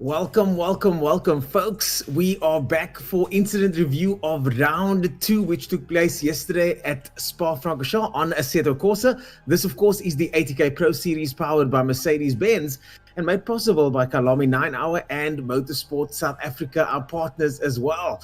Welcome, welcome, welcome, folks. We are back for incident review of round 2, which took place yesterday at Spa-Francorchamps on Assetto Corsa. This, of course, is the ATK Pro Series powered by Mercedes-Benz and made possible by Kalami 9 Hour and Motorsport South Africa, our partners as well.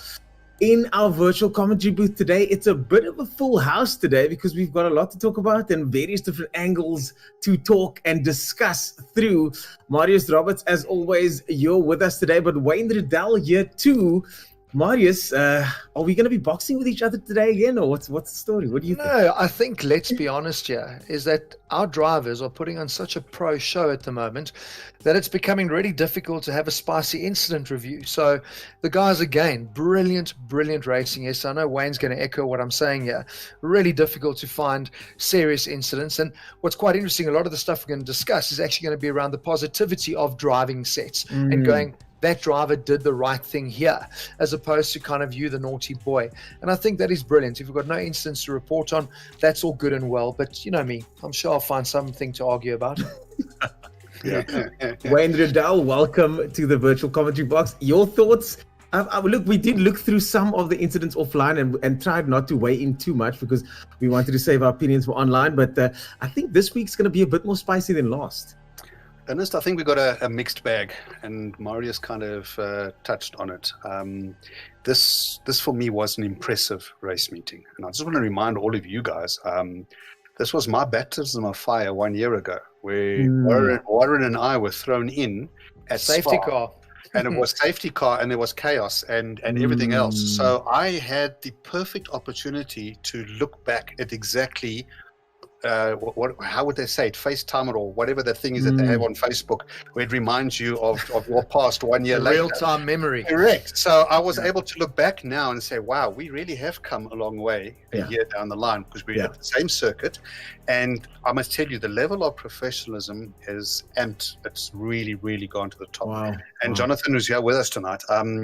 In our virtual commentary booth today, it's a bit of a full house today because we've got a lot to talk about and various different angles to talk and discuss through. Marius Roberts, as always, you're with us today, but Wayne Riddell here too. Marius, are we going to be boxing with each other today again, or what's the story? What do you think? No, I think, let's be honest here, is that our drivers are putting on such a pro show at the moment that it's becoming really difficult to have a spicy incident review. So the guys, again, brilliant racing. Yes, I know Wayne's going to echo what I'm saying here. Really difficult to find serious incidents. And what's quite interesting, a lot of the stuff we're going to discuss is actually going to be around the positivity of driving sets and going, that driver did the right thing here, as opposed to kind of you, the naughty boy. And I think that is brilliant. If we've got no incidents to report on, that's all good and well. But you know me, I'm sure I'll find something to argue about. Wayne Riddell, welcome to the virtual commentary box. Your thoughts? Look, we did look through some of the incidents offline and tried not to weigh in too much because we wanted to save our opinions for online. But I think this week's going to be a bit more spicy than last. Ernest, I think we got a mixed bag, and Marius kind of touched on it. This for me was an impressive race meeting, and I just want to remind all of you guys, this was my baptism of fire 1 year ago, where Warren and I were thrown in at safety Spa, car, and it was safety car, and there was chaos and everything else. So I had the perfect opportunity to look back at exactly. How would they say it? FaceTime it, or whatever the thing is that they have on Facebook, where it reminds you of your past 1 year later. Real-time memory. Correct. So I was able to look back now and say, wow, we really have come a long way a year down the line, because we're at the same circuit. And I must tell you, the level of professionalism is amped. It's really, really gone to the top. Wow. And Jonathan, who's here with us tonight,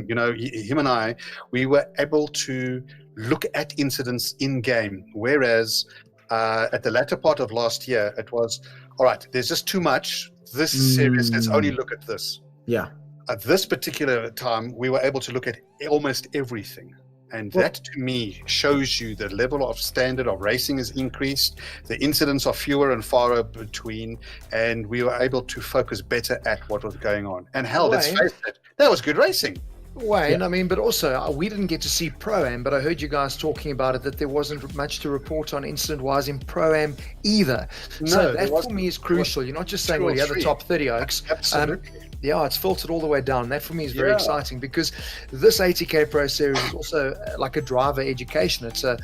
you know, him and I, we were able to look at incidents in game, whereas at the latter part of last year, it was, all right, there's just too much. This is serious. Let's only look at this. Yeah. At this particular time, we were able to look at almost everything. And that, to me, shows you the level of standard of racing has increased. The incidents are fewer and far between. And we were able to focus better at what was going on. And hell, let's face it, that was good racing. Wayne, I mean, but also we didn't get to see Pro-Am, but I heard you guys talking about it, that there wasn't much to report on incident-wise in Pro-Am either. No, so that for me is crucial. You're not just saying, well, you have the top 30 Oaks. Absolutely. Yeah, it's filtered all the way down. That for me is very exciting, because this ATK Pro Series is also like a driver education. It's a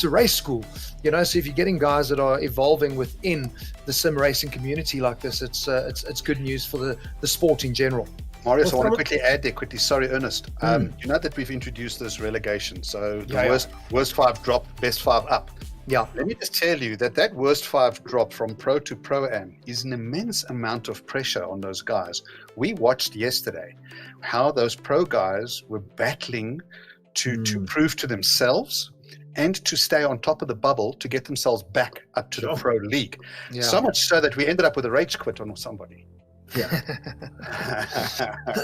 race school, you know. So if you're getting guys that are evolving within the sim racing community like this, it's good news for the sport in general. Marius, I want to quickly add there, sorry, Ernest. You know that we've introduced this relegation. So the worst five drop, best five up. Yeah. Let me just tell you that worst five drop from Pro to Pro-Am is an immense amount of pressure on those guys. We watched yesterday how those pro guys were battling to prove to themselves and to stay on top of the bubble to get themselves back up to the Pro League. Yeah. So much so that we ended up with a rage quit on somebody. Yeah.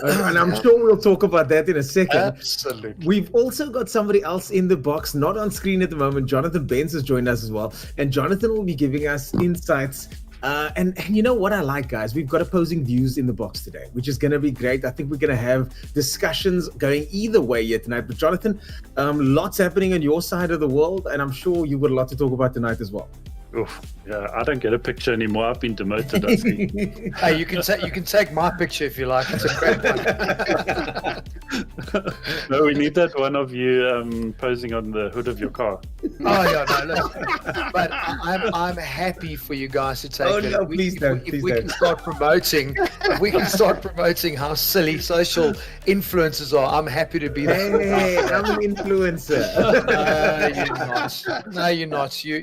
And I'm sure we'll talk about that in a second. Absolutely. We've also got somebody else in the box, not on screen at the moment. Jonathan Benz has joined us as well. And Jonathan will be giving us insights. And you know what I like, guys? We've got opposing views in the box today, which is going to be great. I think we're going to have discussions going either way here tonight. But Jonathan, lots happening on your side of the world. And I'm sure you've got a lot to talk about tonight as well. Oof, yeah, I don't get a picture anymore. I've been demoted, I think. Hey, you can take my picture if you like. It's a great one. No, we need that one of you posing on the hood of your car. Oh yeah, no, look. But I'm happy for you guys to take it. No, please don't. If we can start promoting how silly social influencers are, I'm happy to be there. Hey, I'm an influencer. No, you're not. You're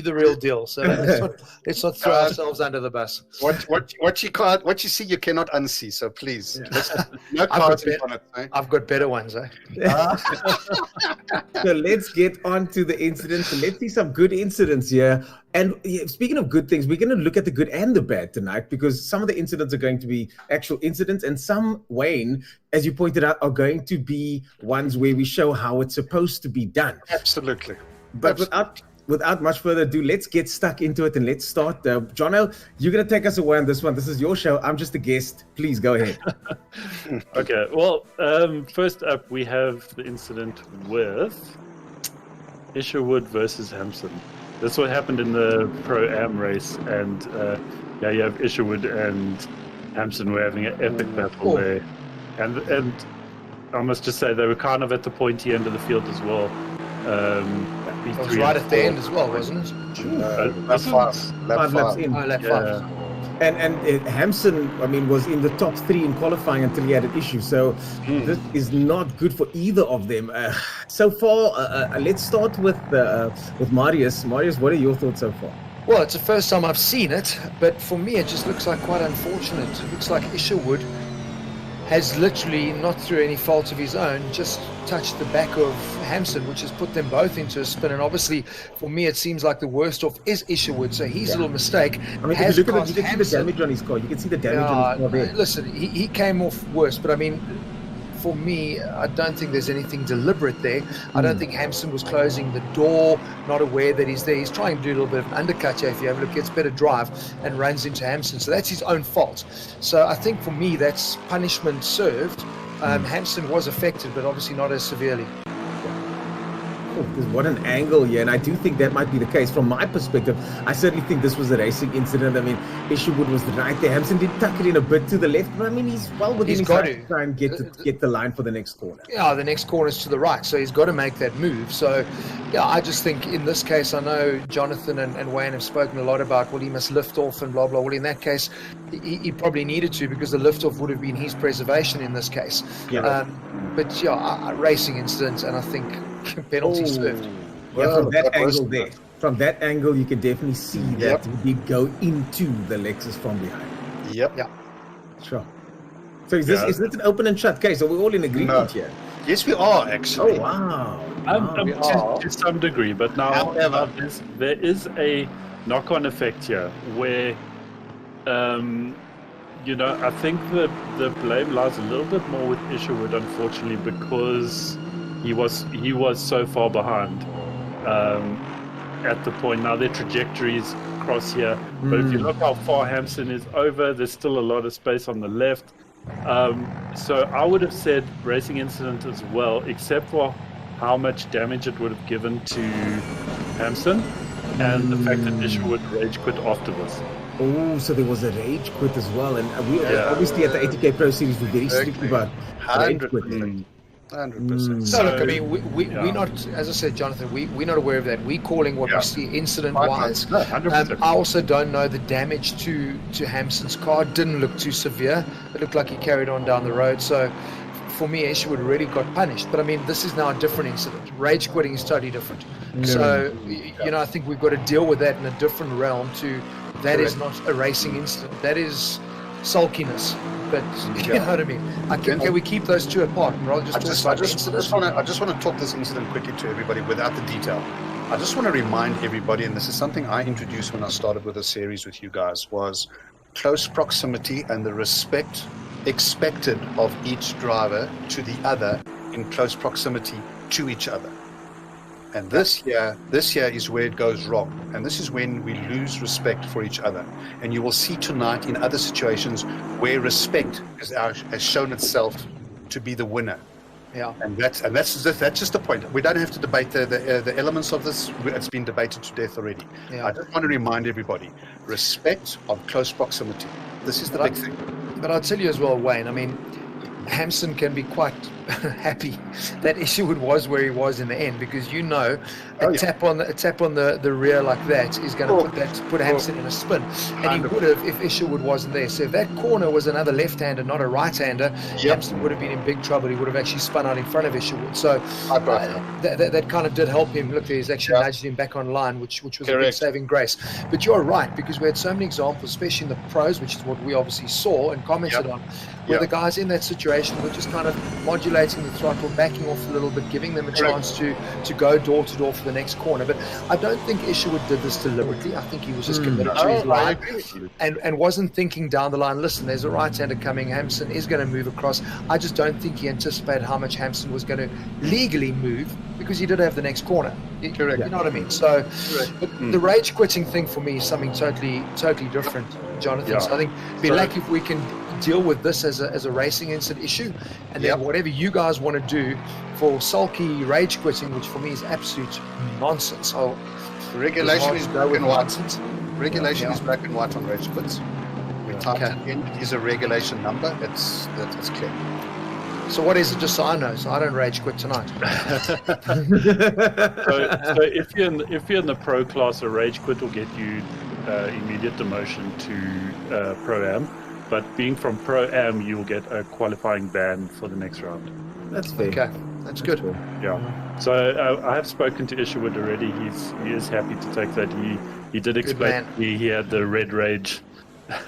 the real deal. So let's not throw ourselves under the bus. What you see, you cannot unsee. So please, no cards in on it, eh? I've got better ones, eh? So let's get on to the incidents. So let's see some good incidents here. And speaking of good things, we're going to look at the good and the bad tonight, because some of the incidents are going to be actual incidents, and some, Wayne, as you pointed out, are going to be ones where we show how it's supposed to be done. Absolutely. But without much further ado, let's get stuck into it and let's start. Jono, you're going to take us away on this one. This is your show. I'm just a guest. Please go ahead. Okay, well, first up, we have the incident with Isherwood versus Hampson. This is what happened in the Pro-Am race, and you have Isherwood and Hampson were having an epic battle there. And I must just say, they were kind of at the pointy end of the field as well. It was right at the end as well, wasn't it? Lap 5. Five laps in. Oh, lap 5. And Hampson, I mean, was in the top 3 in qualifying until he had an issue. So this is not good for either of them. So far, let's start with Marius. Marius, what are your thoughts so far? Well, it's the first time I've seen it, but for me, it just looks like quite unfortunate. It looks like Isherwood has literally, not through any fault of his own, just touched the back of Hampson, which has put them both into a spin. And obviously, for me, it seems like the worst off is Isherwood. So his little mistake I mean, has if you look at cost it, you can see the damage on his car. You can see the damage on his car there. Listen, he came off worse, but I mean, for me, I don't think there's anything deliberate there. I don't think Hampson was closing the door, not aware that he's there. He's trying to do a little bit of an undercut here. If you have a look, gets better drive and runs into Hampson. So that's his own fault. So I think for me, that's punishment served. Hampson was affected, but obviously not as severely. What an angle here, and I do think that might be the case. From my perspective, I certainly think this was a racing incident. I mean, Isherwood was right there. Hampson did tuck it in a bit to the left, but I mean, he's well within his right to try and get the line for the next corner. Yeah, the next corner is to the right, so he's got to make that move. So, yeah, I just think in this case, I know Jonathan and Wayne have spoken a lot about, well, he must lift off and blah, blah. Well, in that case, he probably needed to, because the lift off would have been his preservation in this case. Yeah. But, yeah, racing incident, and I think penalty served. Yeah, from that angle there. From that angle, you can definitely see that he did go into the Lexus from behind. Yep. Yeah. Sure. So is this an open and shut case? Are we all in agreement here? Yes, we are, actually. Oh, wow. To some degree, but now However, there is a knock-on effect here where, I think the blame lies a little bit more with Isherwood, unfortunately, because he was so far behind at the point. Now their trajectories cross here, but if you look how far Hampson is over, there's still a lot of space on the left. So I would have said racing incident as well, except for how much damage it would have given to Hampson and the fact that Isherwood rage quit after this. Oh, so there was a rage quit as well, and we obviously at the ATK Pro Series we're very strict about rage quit. 100%. So look, I mean, we're not, as I said, Jonathan, we're not aware of that. We're calling what we see incident-wise. I also don't know the damage to Hampson's car. Didn't look too severe. It looked like he carried on down the road. So for me, Isherwood really got punished. But I mean, this is now a different incident. Rage quitting is totally different. So, I think we've got to deal with that in a different realm to that is not a racing incident. That is sulkiness. But you know what I mean? Can we keep those two apart? And rather just I just want to talk this incident quickly to everybody without the detail. I just want to remind everybody, and this is something I introduced when I started with a series with you guys, was close proximity and the respect expected of each driver to the other in close proximity to each other. And this year is where it goes wrong. And this is when we lose respect for each other. And you will see tonight in other situations where respect has shown itself to be the winner. Yeah. And that's just the point. We don't have to debate the elements of this. It's been debated to death already. Yeah. I just want to remind everybody, respect of close proximity. This is the big thing. But I'll tell you as well, Wayne, I mean, Hampson can be quite happy that Isherwood was where he was in the end, because a tap on the rear like that is going to put Hampson in a spin, and he would have if Isherwood wasn't there. So if that corner was another left-hander, not a right-hander, Hampson would have been in big trouble. He would have actually spun out in front of Isherwood. So that kind of did help him. Look, he's actually nudged him back on line, which was a big saving grace. But you're right, because we had so many examples, especially in the pros, which is what we obviously saw and commented on, where the guys in that situation acceleration, we're just kind of modulating the throttle, backing off a little bit, giving them a chance to go door to door for the next corner. But I don't think Isherwood did this deliberately. I think he was just committed to his line and wasn't thinking down the line, listen, there's a right-hander coming, Hampson is going to move across. I just don't think he anticipated how much Hampson was going to legally move, because he did have the next corner. Correct. You know what I mean? So the rage quitting thing for me is something totally different, Jonathan. Yeah. So I think be lucky if we can deal with this as a racing incident issue, and then whatever you guys want to do for sulky rage quitting, which for me is absolute nonsense. Regulation is black and white. Regulation is black and white on rage quits. We typed it in. It is a regulation number. It's clear. So what is it, just so I know, so I don't rage quit tonight? So if you're in the pro class, a rage quit will get you immediate demotion to pro-am, but being from pro-am, you'll get a qualifying ban for the next round. That's fair. Okay, that's good. Fair. Yeah. So I have spoken to Isherwood already. He is happy to take that. He did explain he had the red rage.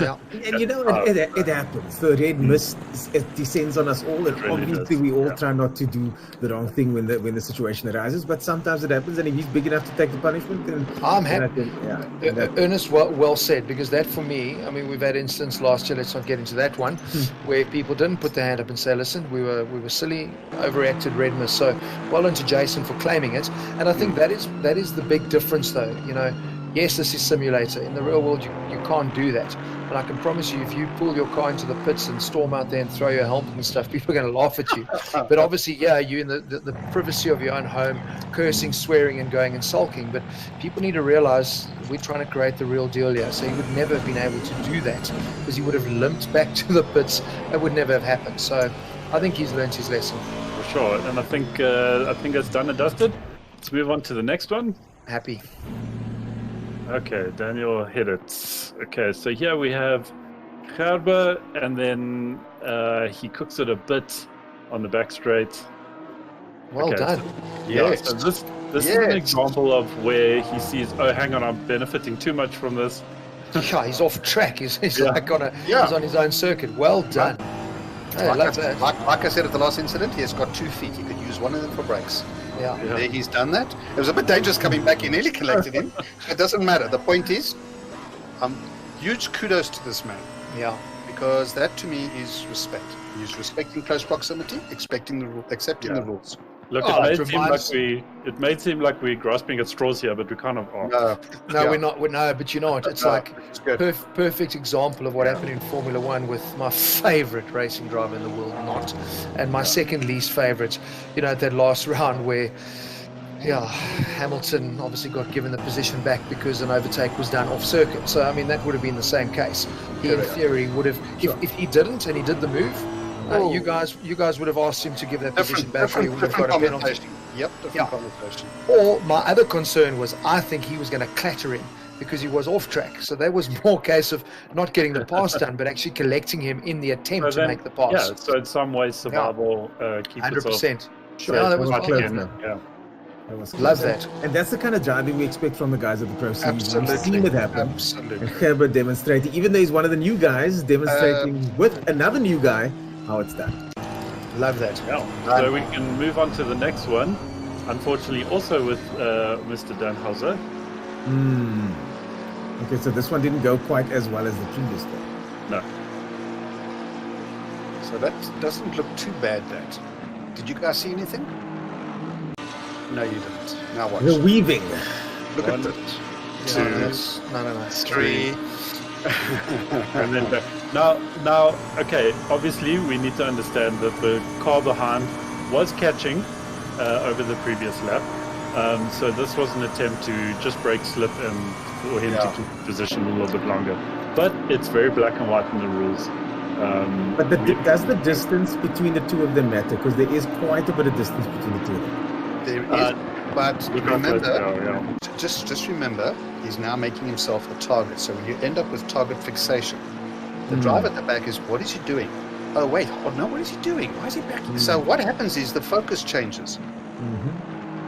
Yeah. And you know, it happens. The red mist it descends on us all, and really obviously does. we all try not to do the wrong thing when the situation arises. But sometimes it happens, and if he's big enough to take the punishment, then I'm happy. think, Ernest, well said, because that for me, I mean, we've had instances last year. Let's not get into that one, where people didn't put their hand up and say, "Listen, we were silly, overreacted, red mist." So, well done to Jason for claiming it, and I think that is the big difference, though. You know. Yes, this is simulator. In the real world, you can't do that. And I can promise you, if you pull your car into the pits and storm out there and throw your helmet and stuff, people are going to laugh at you. But obviously, you're in the privacy of your own home, cursing, swearing, and going and sulking. But people need to realize we're trying to create the real deal here. So he would never have been able to do that, because he would have limped back to the pits. It would never have happened. So I think he's learned his lesson. For sure. And I think it's done and dusted. Let's move on to the next one. Happy. Okay, Daniel hit it. Okay, so here we have Gerber, and then he cooks it a bit on the back straight. Well done. So this is an example of where he sees, oh, hang on, I'm benefiting too much from this. Yeah, he's off track. He's like he's on his own circuit. Well done. Hey, Like I said at the last incident, he has got 2 feet. He could use one of them for brakes. Yeah. There he's done that. It was a bit dangerous coming back. He nearly collected him. It doesn't matter. The point is, huge kudos to this man. Yeah. Because that to me is respect. He's respecting close proximity, accepting the rules. Look, it may seem like we're grasping at straws here, but we kind of are. No, we're not. No, but you know what? It's like perfect example of what happened in Formula One with my favorite racing driver in the world, and my second least favorite. You know, at that last round where, Hamilton obviously got given the position back because an overtake was done off circuit. So I mean, that would have been the same case. He, in theory, would have if he didn't and he did the move. You guys would have asked him to give that position back, or he would have got a penalty. Yep, different conversation. Or my other concern was, I think he was going to clatter him because he was off track. So that was more a case of not getting the pass done, but actually collecting him in the attempt to make the pass. Yeah, so in some ways, survival keeps 100%. Sure, that was Love that. And that's the kind of driving we expect from the guys at the Pro Series. Absolutely. We've seen it happen. Absolutely. And Gerber demonstrating, even though he's one of the new guys, demonstrating with another new guy how it's done. Love that. Yeah. So we can move on to the next one. Unfortunately, also with Mr. Danhauser. Okay, so this one didn't go quite as well as the previous one. No. So that doesn't look too bad, that. Did you guys see anything? No, you didn't. Now watch. The weaving. Look at that. 2, 3. And then back. Now, okay, obviously we need to understand that the car behind was catching over the previous lap. So this was an attempt to just brake slip and for him to keep position a little bit longer. But it's very black and white in the rules. But does the distance between the two of them matter? Because there is quite a bit of distance between the two of them. There is, but remember, just remember, he's now making himself a target. So when you end up with target fixation, the driver at the back is, what is he doing? Oh, wait, what is he doing? Why is he backing? So what happens is the focus changes.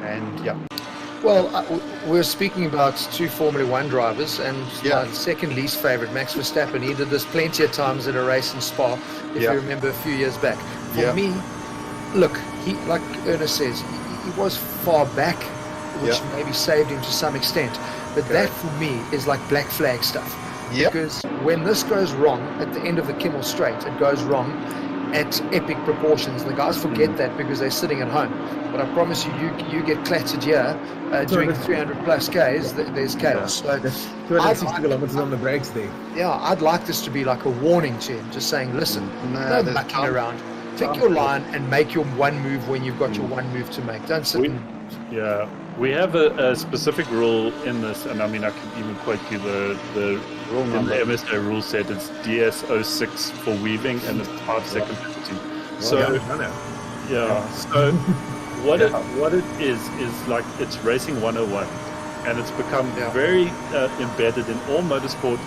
And well, we're speaking about 2 Formula One drivers, and my second least favorite, Max Verstappen. He did this plenty of times at a race in Spa, if you remember a few years back. for me, look, he, like Ernest says, he was far back, which maybe saved him to some extent. But that for me is like black flag stuff. Because when this goes wrong at the end of the Kimmel Straight, it goes wrong at epic proportions. The guys forget that because they're sitting at home. But I promise you, you get clattered here doing 300 plus Ks, there's chaos. So 260 kilometers on the brakes there. Yeah, I'd like this to be like a warning to him, just saying, listen, no mucking around. Pick your line and make your one move when you've got your one move to make. Don't sit we have a specific rule in this, and I mean, I can even quote you the rule number. The MSA rule set it's DS06 for weaving, and it's 5-second penalty. So, so what it is like it's racing 101, and it's become very embedded in all motorsport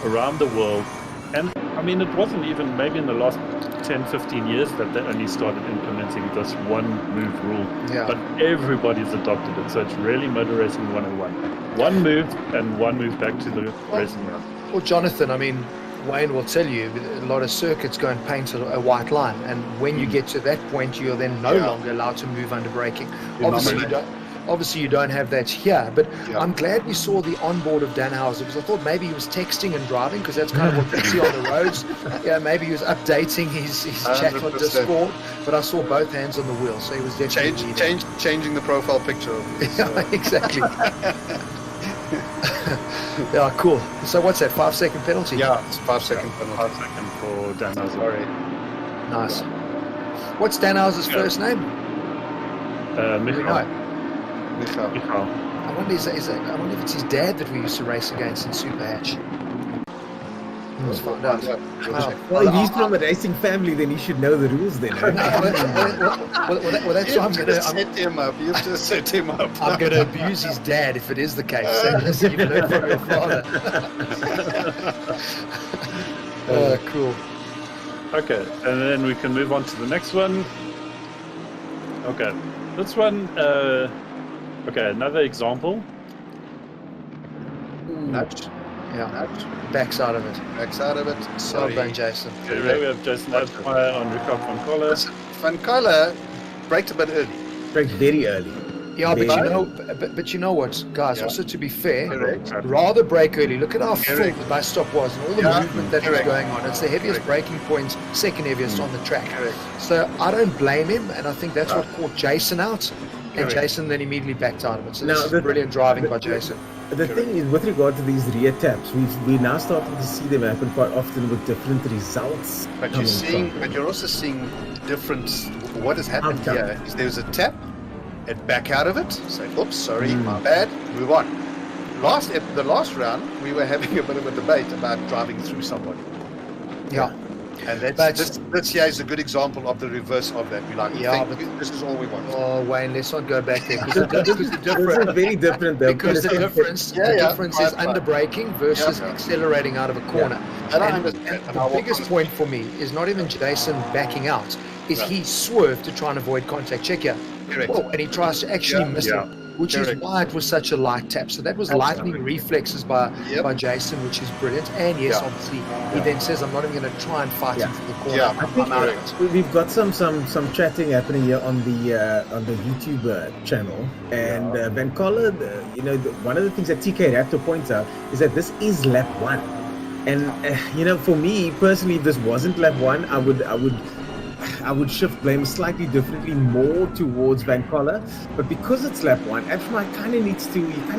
around the world. And I mean, it wasn't even maybe in the last 10-15 years that they only started implementing this one move rule, but everybody's adopted it. So it's really motor racing 101. One move and one move back to the racing round. Well, Jonathan, I mean, Wayne will tell you a lot of circuits go and paint a white line, and when you get to that point, you're then no longer allowed to move under braking. Obviously you don't have that here, but I'm glad we saw the onboard of Dan Houser, because I thought maybe he was texting and driving, because that's kind of what you see on the roads. Maybe he was updating his chat on Discord, but I saw both hands on the wheel, so he was definitely changing the profile picture of his, exactly. Yeah, cool. So what's that, 5-second penalty? Yeah, it's 5-second penalty. 5 second for Dan Houser. Sorry. Nice. What's Dan Houser's first name? Michael. I wonder if it's his dad that we used to race against in Super Hatch. Let's find out. Well, if he's from a racing family, then he should know the rules then. Well, that's why I'm going to set him up. You just set him up. I'm going to abuse his dad if it is the case. So you've learned from your father. Cool. Okay, and then we can move on to the next one. Okay, this one. Okay, another example. Nudge. Nudge. Backs out of it. Sorry. Well done, Jason. Okay, here we have Jason Absmeyer on Richard van Coller. Van Coller braked a bit early. Braked very early. Yeah, but you know what, guys? Also, to be fair, rather brake early. Look at how full the bus stop was and all the movement that was going on. It's the heaviest braking point, second heaviest on the track. So I don't blame him, and I think that's what caught Jason out. And Jason then immediately backed out of it. So this is brilliant driving by Jason. The thing is, with regard to these rear taps, we're now starting to see them happen quite often with different results. But you're also seeing different. What has happened here is there's a tap, and back out of it. Say, oops, sorry, my bad. Move on. The last round, we were having a bit of a debate about driving through somebody. Yeah. And this here is a good example of the reverse of that. We're like, this is all we want. Oh, Wayne, let's not go back there. Because it's very different though. Because the difference is under braking versus accelerating out of a corner. And the biggest point for me is not even Jason backing out, is he swerved to try and avoid contact. Check here. Correct. And he tries to actually miss it, which is why it was such a light tap. So that was lightning reflexes by Jason, which is brilliant. And obviously, he then says, I'm not even going to try and fight him for the corner. I think we've got some chatting happening here on the YouTube channel. And Van Coller, one of the things that TK Raptor points out is that this is lap 1. And for me personally, if this wasn't lap 1, I would shift blame slightly differently, more towards Van Coller, but because it's lap 1, Absmeyer kind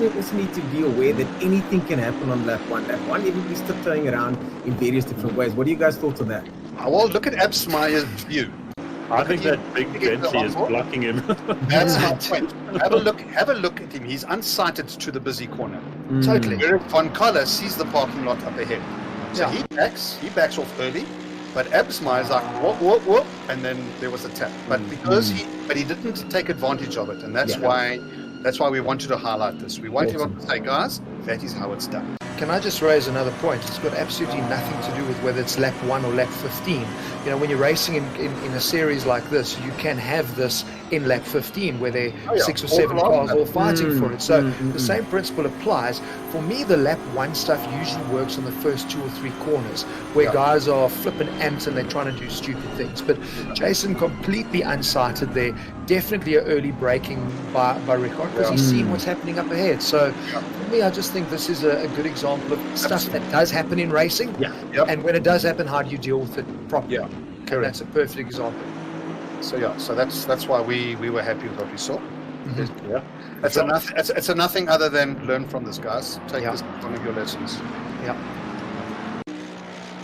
of also need to be aware that anything can happen on lap 1. Lap 1, everybody's tiptoeing around in various different ways. What do you guys thought on that? Well, look at Absmeyer's view. I think that big Bentley is blocking him. That's my point. Have a look at him. He's unsighted to the busy corner. Totally. Whereas Van Coller sees the parking lot up ahead. So he backs off early. But Absmeyer's like, whoop, and then there was a tap. But because he didn't take advantage of it, and that's why we wanted to highlight this. We wanted to say, guys, that is how it's done. can I just raise another point? It's got absolutely nothing to do with whether it's lap 1 or lap 15. You know, when you're racing in a series like this, you can have this in lap 15 where there are 6 or 7 cars all fighting for it. So the same principle applies. For me, the lap 1 stuff usually works on the first 2 or 3 corners where guys are flipping amped and they're trying to do stupid things. But Jason completely unsighted there. Definitely an early braking by Rickard because he's seen what's happening up ahead. So for me, I just think this is a good example of stuff that does happen in racing. And when it does happen, how do you deal with it properly? And that's a perfect example. So that's why we were happy with what we saw. It's a nothing other than learn from this, guys. Take this as one of your lessons.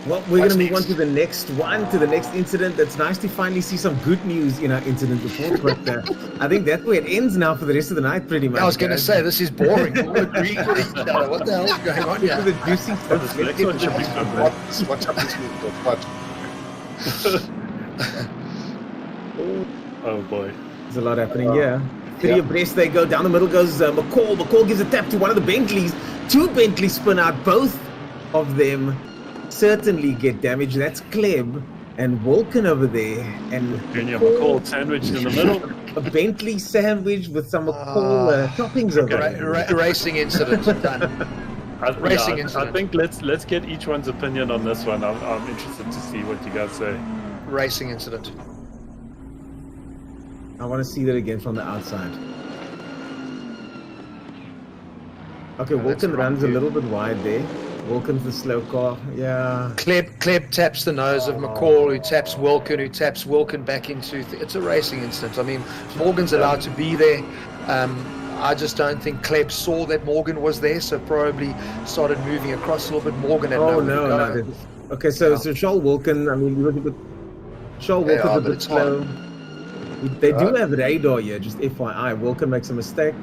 Well, we're going to move on to the next one, to the next incident. It's nice to finally see some good news in our incident report, but I think that's where it ends now for the rest of the night, pretty much. I was going to say, this is boring. We're all agreeing with each other. What the hell is going on here? The juicy stuff. Watch up this move. Watch. Oh boy, there's a lot happening here. 3 abreast they go. Down the middle goes McCall. McCall gives a tap to one of the Bentleys. 2 Bentleys spin out. Both of them certainly get damaged. That's Kleb and Wilken over there. And McCall sandwiched in the middle. A Bentley sandwich with some McCall toppings over it. Racing incident done. I think let's get each one's opinion on this one. I'm interested to see what you guys say. Racing incident. I want to see that again from the outside. Okay, Wilken runs a little bit wide there. Wilken's the slow car. Yeah. Kleb taps the nose of McCall, who taps Wilken back into... It's a racing incident. I mean, Morgan's allowed to be there. I just don't think Kleb saw that Morgan was there, so probably started moving across a little bit. Morgan had no. Okay, so Charles Wilken, I mean, he was a bit... Charles Wilken's a bit slow. They do have radar here, just FYI. Wilken makes a mistake.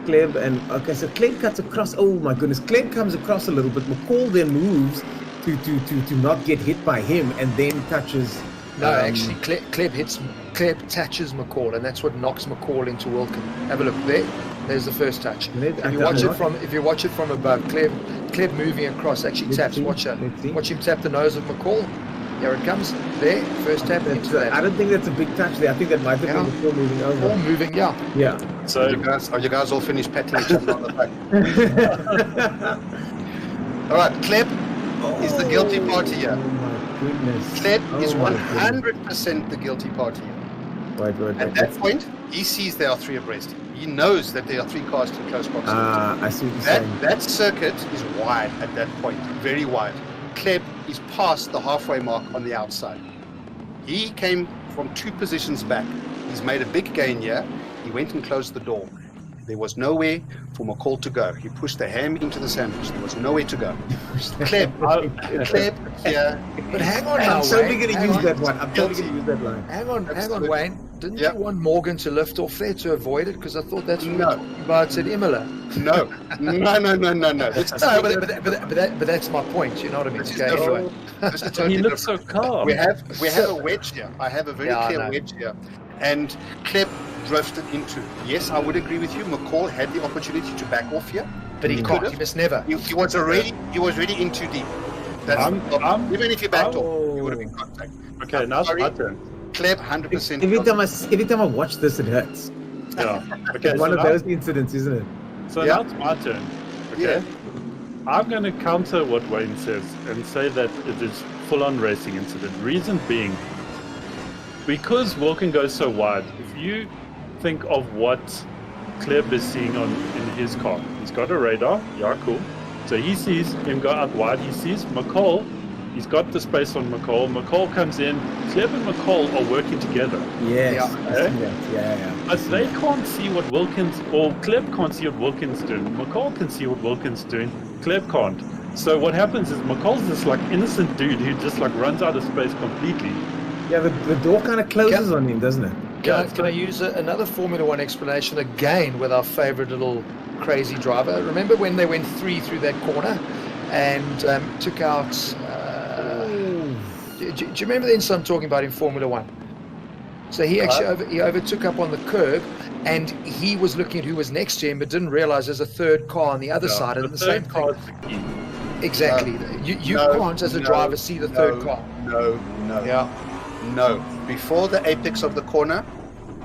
Kleb and... Okay, so Kleb cuts across. Oh my goodness. Kleb comes across a little bit. McCall then moves to not get hit by him and then touches... No, actually, Kleb touches McCall, and that's what knocks McCall into Wilken. Have a look there. There's the first touch. If you watch it from above, Kleb moving across actually taps. Watch him tap the nose of McCall. Here it comes. There, first tap into that. I don't think that's a big touch there. I think that might have been McCall moving over. All moving, yeah. So are you guys all finished patting each other on the back? All right, Kleb is the guilty party here. Goodness. Kleb is 100% the guilty party. At that point, he sees there are 3 abreast. He knows that there are 3 cars in close proximity. I see what you're saying. That circuit is wide at that point, very wide. Kleb is past the halfway mark on the outside. He came from 2 positions back. He's made a big gain here. He went and closed the door. There was nowhere for McCall to go. He pushed the ham into the sandwich. There was nowhere to go. Kleb here. But hang on now, I'm totally going to use that one. I'm totally going to use that line. Hang on, Wayne. Didn't you want Morgan to lift off there to avoid it? Because I thought that's what said Imola. No. But that's my point. You know what I mean? Anyway, He looks so calm. We have a wedge here. I have a very clear wedge here. And Kleb drifted into. Yes, I would agree with you. McCall had the opportunity to back off here, but he can't. He must never. He was already in too deep. Even if you backed off, you would have been contact. Okay, now it's my turn. Kleb, 100%. Every time I watch this, it hurts. Yeah. Okay. It's one of those incidents, isn't it? So now it's my turn. Okay. I'm going to counter what Wayne says and say that it is full-on racing incident. Reason being, because Wilken goes so wide, if you think of what Kleb is seeing in his car, he's got a radar, cool. So he sees him go out wide, he sees McCall, he's got the space on McCall, McCall comes in, Kleb and McCall are working together. Yes. But they can't see what Kleb can't see what Wilken's doing, McCall can see what Wilken's doing, Kleb can't. So what happens is McCall's this like innocent dude who just like runs out of space completely. Yeah, the door kind of closes on him, doesn't it? Can I use another Formula 1 explanation again with our favorite little crazy driver? Remember when they went 3 through that corner and took out... do you remember the incident I'm talking about in Formula 1? So he actually he overtook up on the curb, and he was looking at who was next to him, but didn't realize there's a third car on the other side. And the same car is the key. Exactly. You can't, as a driver, see the third car. No. Yeah. No. Before the apex of the corner,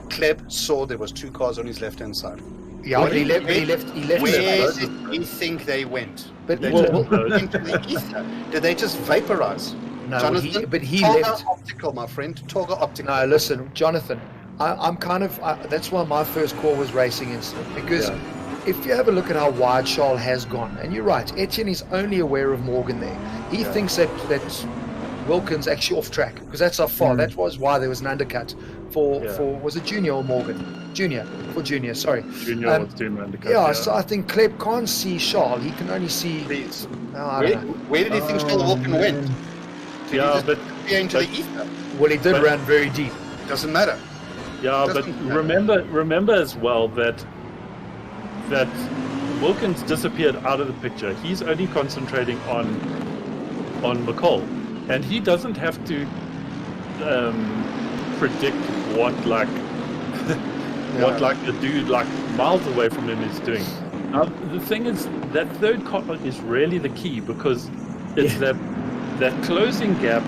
Kleb saw there was 2 cars on his left-hand side. Yeah, but he left. Where did you think they went? But Did they well, just go into the ether? Did they just vaporize? No, Jonathan, he Togger left. Optical, my friend. Togger Optical. No, listen, Jonathan. I'm kind of. That's why my first call was racing incident, because if you have a look at how wide Charles has gone, and you're right, Etienne is only aware of Morgan there. He thinks that Wilkins actually off track, because that's how far. That was why there was an undercut for was it Junior or Morgan? Junior. Sorry. Junior was doing an undercut. Yeah, so I think Kleb can't see Charles. He can only see. Please. Where did he think Charles Wilkin went? Did Yeah, he but just into the ether? Well, he did run very deep. Doesn't matter. yeah, but Doesn't matter. remember as well that Wilkins disappeared out of the picture. He's only concentrating on McCall, and he doesn't have to predict what the dude like miles away from him is doing. Now the thing is that third car is really the key, because it's that closing gap,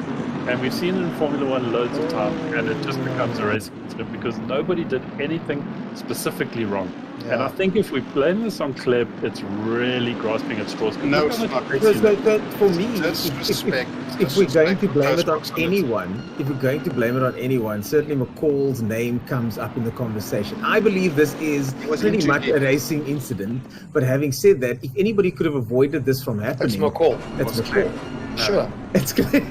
and we've seen it in Formula One loads of times, and it just becomes a race incident because nobody did anything specifically wrong. And I think if we blame this on Kleb, it's really grasping at straws. No, it's not. Because for me, Disrespect. if we're going to blame it on Disrespect. anyone, certainly McCall's name comes up in the conversation. I believe this is was pretty into much it. a racing incident. But having said that, if anybody could have avoided this from happening, That's McCall. That's Was McCall. Sure. It's clear.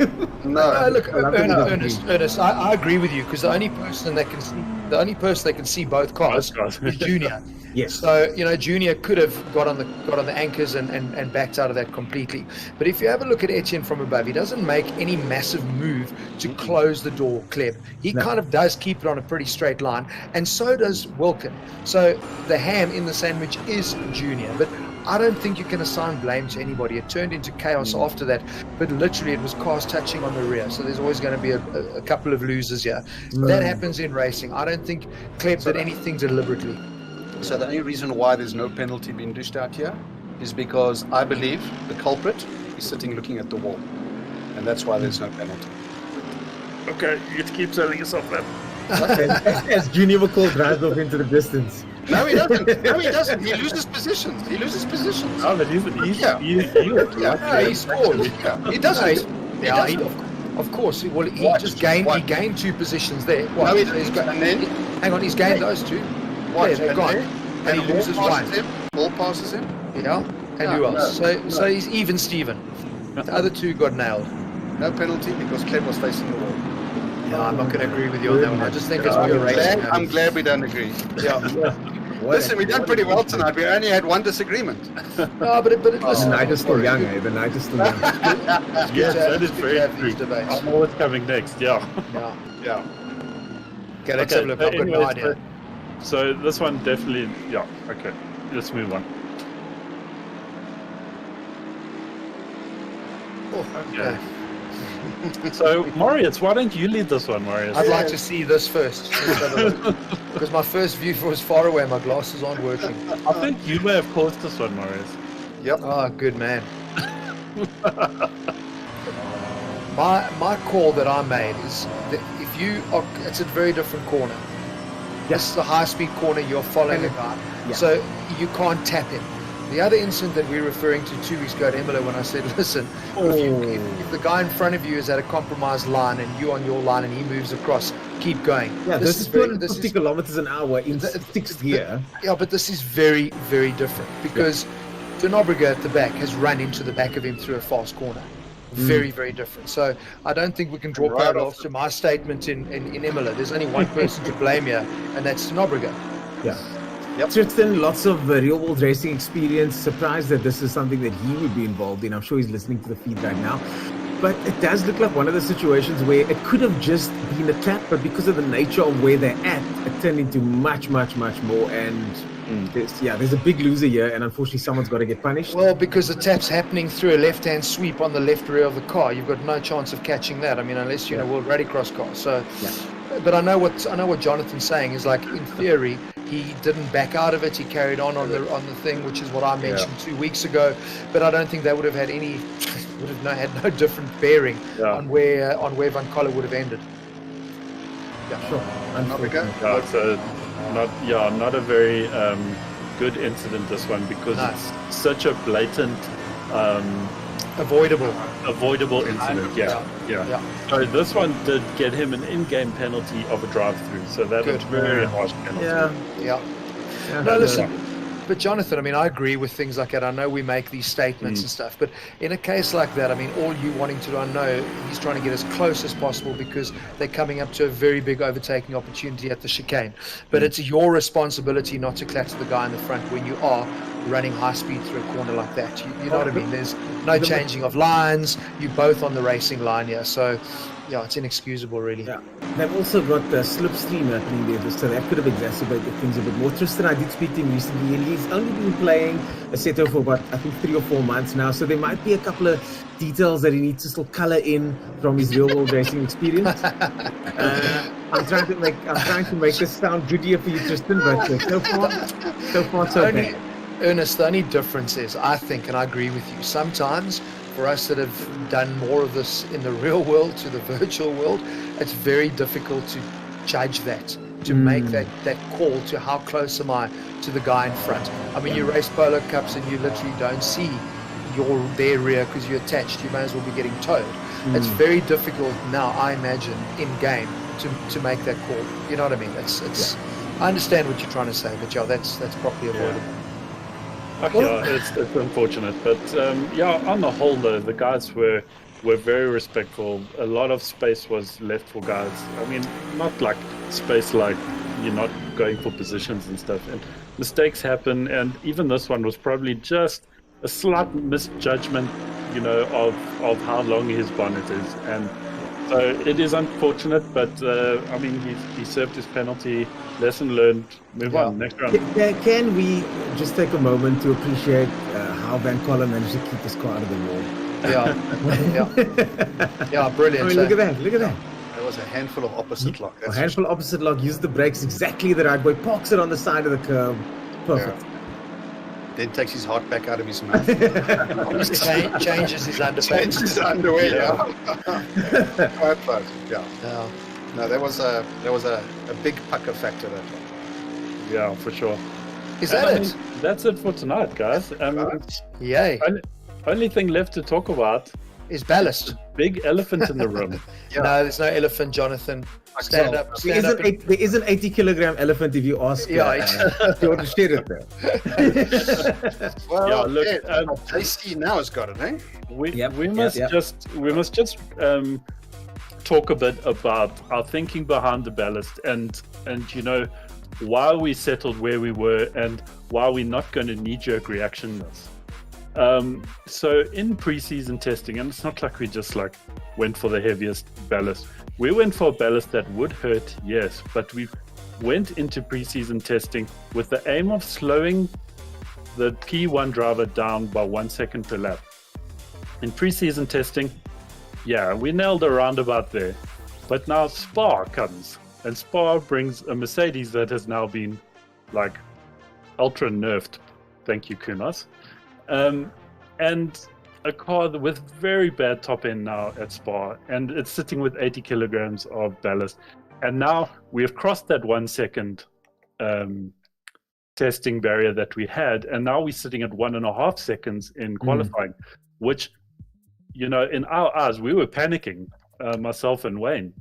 No. Look, I love that you Ernest, I agree with you, because the only person that can see both cars is Junior. Yes. So Junior could have got on the anchors and backed out of that completely. But if you have a look at Etienne from above, he doesn't make any massive move to close the door, Kleb. He kind of does keep it on a pretty straight line, and so does Wilkin. So the ham in the sandwich is Junior, but I don't think you can assign blame to anybody. It turned into chaos after that, but literally it was cars touching on the rear, so there's always going to be a couple of losers here. That happens in racing. I don't think Kleb did anything deliberately. So the only reason why there's no penalty being dished out here is because I believe the culprit is sitting looking at the wall, and that's why there's no penalty. Okay, you get to keep telling yourself that. As Junior McCall drives off into the distance. No, he doesn't. He loses positions. Oh, but he scores. He doesn't. Of course. Well, he Watch, just gained. watch. He gained 2 positions there. No, he So he's didn't. And then hang on, he's gained those 2. watch, They're gone. And he loses one. Ball passes him. Yeah. And who else? So he's even Steven. The other 2 got nailed. No penalty because Kleb was facing the wall. No, I'm not going to agree with you on that one. I just think it's pure racing. I'm glad we don't agree. Yeah. Listen, we've done pretty well tonight. We only had one disagreement. No, but listen. The night is still young, eh? The night is still young. Yes, that is very these true. debates. I know what's coming next. Yeah. Yeah. Okay, let's have a look. I've got no anyways, idea. So this one definitely, yeah. Okay, let's move on. Okay. So Marius, why don't you lead this one, Marius? I'd like to see this first. Let's have a look. Because my first view was far away. My glasses aren't working. I think you may have caused this one, Marius. Yep. Oh, good man. My call that I made is that if you are, it's a very different corner. This is a high-speed corner. You're following a guy, so you can't tap him. The other incident that we're referring to 2 weeks ago at Imola, when I said, listen, if the guy in front of you is at a compromised line and you on your line and he moves across, keep going. Yeah, this is 250 kilometers an hour in 6th gear. Yeah, but this is very, very different because Denobriga at the back has run into the back of him through a fast corner. Very, very different. So I don't think we can draw parallels to my statement in Imola. There's only one person to blame here, and that's Denobriga. Yeah. Tristan, lots of real world racing experience. Surprised that this is something that he would be involved in. I'm sure he's listening to the feed right now. But it does look like one of the situations where it could have just been a tap, but because of the nature of where they're at, it turned into much, much, much more. And there's a big loser here, and unfortunately someone's got to get punished. Well, because the tap's happening through a left-hand sweep on the left rear of the car, you've got no chance of catching that. I mean, unless you're in a World Rallycross car. So, but I know what Jonathan's saying is, like, in theory, He didn't back out of it. He carried on the thing, which is what I mentioned 2 weeks ago. But I don't think they would have had had no different bearing on where Van Coller would have ended. Yeah, sure. So not a very good incident, this one, because it's such a blatant avoidable incident. Yeah. So this one did get him an in-game penalty of a drive-through, so that was very harsh penalty. Yeah. No, listen. But Jonathan, I mean, I agree with things like that. I know we make these statements and stuff, but in a case like that, I mean, all you wanting to do, I know he's trying to get as close as possible because they're coming up to a very big overtaking opportunity at the chicane. But it's your responsibility not to clatter the guy in the front when you are running high speed through a corner like that. You know what I mean? There's no changing of lines. You're both on the racing line here. So, yeah, it's inexcusable, really. Yeah. They've also got the slipstream happening there, so that could have exacerbated things a bit more. Tristan, I did speak to him recently, and he's only been playing Assetto for about, I think, 3 or 4 months now, so there might be a couple of details that he needs to still color in from his real-world racing experience. I'm trying to make this sound goodier for you, Tristan, but so far, so bad. Ernest, the only difference is, I think, and I agree with you, sometimes for us that have done more of this in the real world to the virtual world, it's very difficult to judge that, to make that call to how close am I to the guy in front. I mean, you race polo cups and you literally don't see their rear because you're attached. You may as well be getting towed. It's very difficult now, I imagine, in game to make that call. You know what I mean? I understand what you're trying to say, but that's properly avoidable. It's unfortunate, but on the whole, though, the guys were very respectful. A lot of space was left for guys. I mean, not like space like you're not going for positions and stuff. And mistakes happen, and even this one was probably just a slight misjudgment, of how long his bonnet is. And so it is unfortunate, but I mean, he served his penalty. Lesson learned. Move on. Next round. Can we just take a moment to appreciate how Van Coller managed to keep this car out of the wall? Yeah, brilliant. I mean, look at that. There was a handful of opposite lock. A handful of opposite lock. Used the brakes exactly the right way. Parks it on the side of the curb. Perfect. Yeah. Then takes his heart back out of his mouth. Changes his underwear. Changes his underwear. Quite fun. Yeah. No, there was a big pucker factor that one. Yeah, for sure. Is that it? That's it for tonight, guys. Yay. Only thing left to talk about is ballast. Big elephant in the room. No, there's no elephant, Jonathan. Stand up. There is an 80-kilogram elephant if you ask. George Sheridan. Well, look, JC now has got it, eh? We must just talk a bit about our thinking behind the ballast and why we settled where we were and why we're not going to knee-jerk reaction this. So in pre-season testing, and it's not like we just went for the heaviest ballast. We went for a ballast that would hurt, yes, but we went into pre-season testing with the aim of slowing the P1 driver down by 1 second per lap. In pre-season testing, we nailed a roundabout there. But now Spa comes, and Spa brings a Mercedes that has now been ultra nerfed. Thank you, Kunas. And a car with very bad top end now at Spa, and it's sitting with 80 kilograms of ballast. And now we have crossed that 1 second testing barrier that we had, and now we're sitting at 1.5 seconds in qualifying, which, in our eyes, we were panicking, myself and Wayne,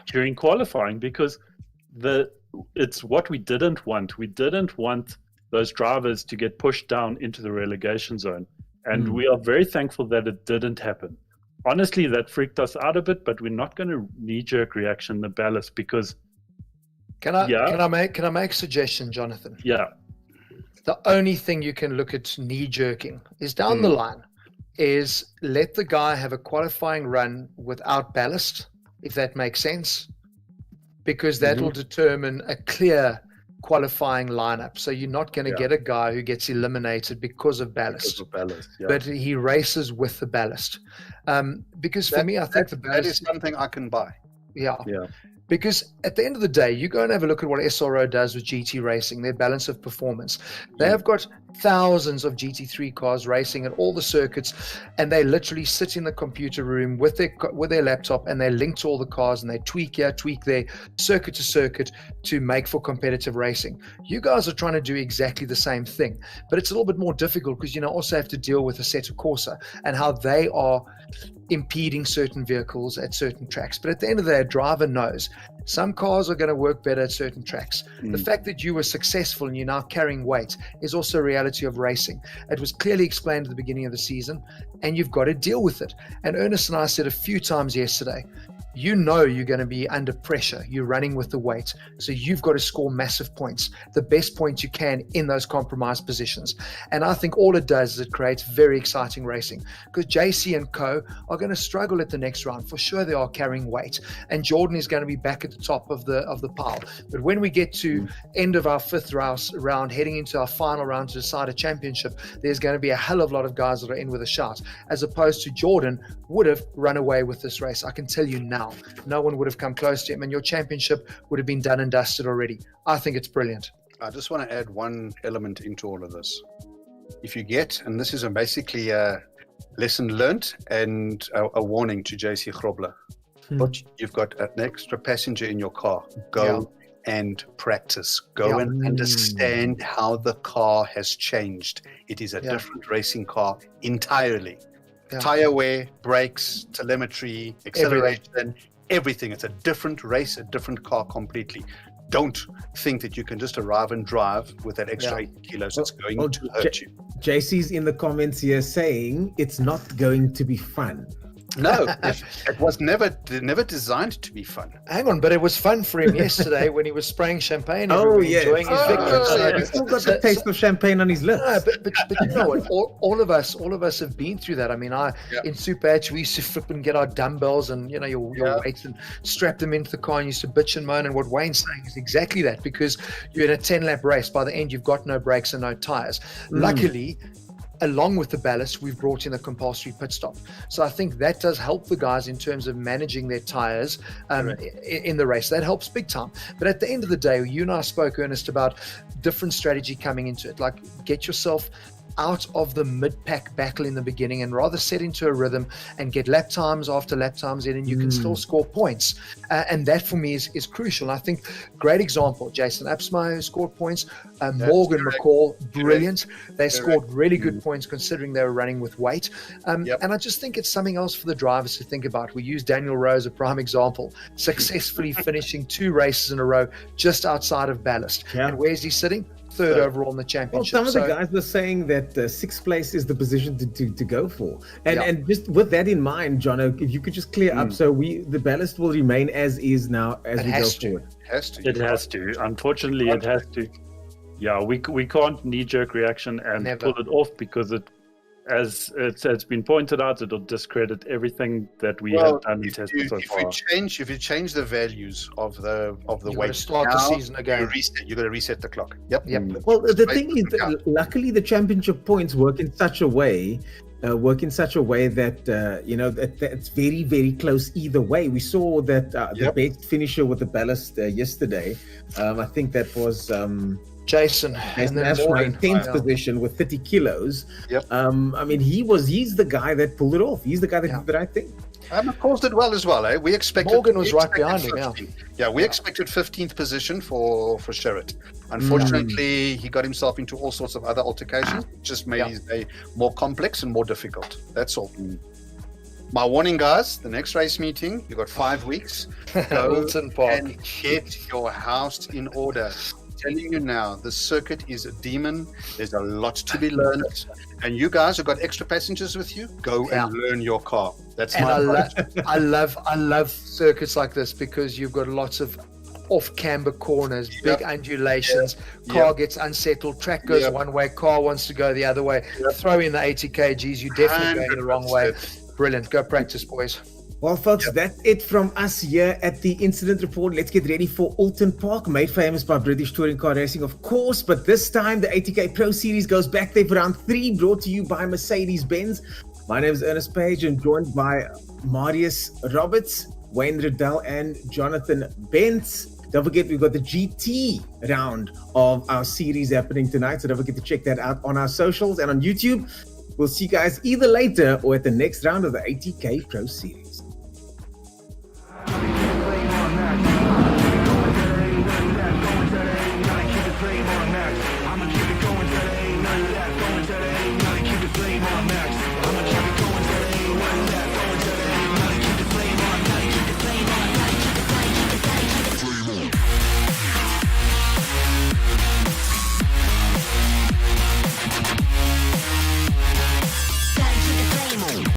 during qualifying, because it's what we didn't want. We didn't want those drivers to get pushed down into the relegation zone. And we are very thankful that it didn't happen. Honestly, that freaked us out a bit, but we're not going to knee-jerk reaction the ballast because... Can I make a suggestion, Jonathan? Yeah. The only thing you can look at knee-jerking is down the line, is let the guy have a qualifying run without ballast, if that makes sense, because that will determine a clear qualifying lineup. So you're not going to get a guy who gets eliminated because of ballast. But he races with the ballast. Because for me, I think the ballast... That is something I can buy. Yeah. Because at the end of the day, you go and have a look at what SRO does with GT racing, their balance of performance. They have got thousands of GT3 cars racing at all the circuits, and they literally sit in the computer room with their laptop, and they link to all the cars, and they tweak here, tweak there, circuit to circuit, to make for competitive racing. You guys are trying to do exactly the same thing, but it's a little bit more difficult because you also have to deal with Assetto Corsa and how they are impeding certain vehicles at certain tracks. But at the end of the day, a driver knows some cars are going to work better at certain tracks. The fact that you were successful and you're now carrying weight is also a reality of racing. It was clearly explained at the beginning of the season, and you've got to deal with it. And Ernest and I said a few times yesterday, you know you're going to be under pressure. You're running with the weight. So you've got to score massive points, the best points you can in those compromised positions. And I think all it does is it creates very exciting racing, because JC and Co are going to struggle at the next round. For sure they are carrying weight. And Jordan is going to be back at the top of the pile. But when we get to end of our fifth round, heading into our final round to decide a championship, there's going to be a hell of a lot of guys that are in with a shout, as opposed to Jordan would have run away with this race. I can tell you now. No one would have come close to him, and your championship would have been done and dusted already. I think it's brilliant. I just want to add one element into all of this. If you get, and this is basically a lesson learned and a warning to JC Grobler, but you've got an extra passenger in your car. Go and practice. Go and understand how the car has changed. It is a different racing car entirely. Tire wear, brakes, telemetry, acceleration, everything. It's a different race, a different car completely. Don't think that you can just arrive and drive with that extra 80 kilos. It's going to hurt you. JC's in the comments here saying it's not going to be fun. No, it was never designed to be fun. Hang on, but it was fun for him yesterday when he was spraying champagne. Enjoying his victory. He's still got the taste of champagne on his lips. No, but you know what? All of us have been through that. I mean, in Super H, we used to flip and get our dumbbells and your weights and strap them into the car and used to bitch and moan. And what Wayne's saying is exactly that, because you're in a 10-lap race. By the end, you've got no brakes and no tires. Luckily, along with the ballast, we've brought in a compulsory pit stop. So I think that does help the guys in terms of managing their tires in the race. That helps big time. But at the end of the day, you and I spoke, Ernest, about different strategy coming into it. Like, get yourself out of the mid-pack battle in the beginning and rather set into a rhythm and get lap times after lap times in, and you can still score points. And that for me is crucial. And I think great example, Jason Absmeyer scored points, Morgan McCall, brilliant. They scored really good points considering they were running with weight. And I just think it's something else for the drivers to think about. We use Daniel Rowe as a prime example, successfully finishing 2 races in a row just outside of ballast. And where's he sitting? Third overall in the championship. Well, some of the guys were saying that 6th place is the position to go for. And just with that in mind, Jono, if you could just clear up, so the ballast will remain as is now as we go forward. It has to. Unfortunately, it has to. Yeah, we can't knee-jerk reaction and pull it off, because it, as it's been pointed out, it'll discredit everything that we have done in testing so far. If you change the values of the weight, start the season again. You got to reset the clock. Well, the thing is that luckily the championship points work in such a way that that it's very, very close either way. We saw that the best finisher with the ballast yesterday. I think that was Jason in 10th position with 30 kilos. I mean, he's the guy that pulled it off. He's the guy that did the right thing. McCall did well as well. We expected Morgan was right behind him. We expected 15th position for Sherritt. Unfortunately, he got himself into all sorts of other altercations. Just made his day more complex and more difficult. That's all. My warning, guys, the next race meeting, you've got 5 weeks. Go and get your house in order. Telling you now, the circuit is a demon. There's a lot to be learned, and you guys have got extra passengers with you. Go and learn your car. That's my advice. I love circuits like this, because you've got lots of off camber corners, big undulations. Car gets unsettled. Track goes one way. Car wants to go the other way. Throw in the 80 kgs. You definitely going the wrong way. Brilliant. Go practice, boys. Well, folks, that's it from us here at the Incident Report. Let's get ready for Alton Park, made famous by British touring car racing, of course. But this time, the ATK Pro Series goes back there for round 3, brought to you by Mercedes-Benz. My name is Ernest Page, and joined by Marius Roberts. Wayne Riddell and Jonathan Bentz. Don't forget, we've got the GT round of our series happening tonight, so don't forget to check that out on our socials and on YouTube. We'll see you guys either later or at the next round of the ATK Pro Series.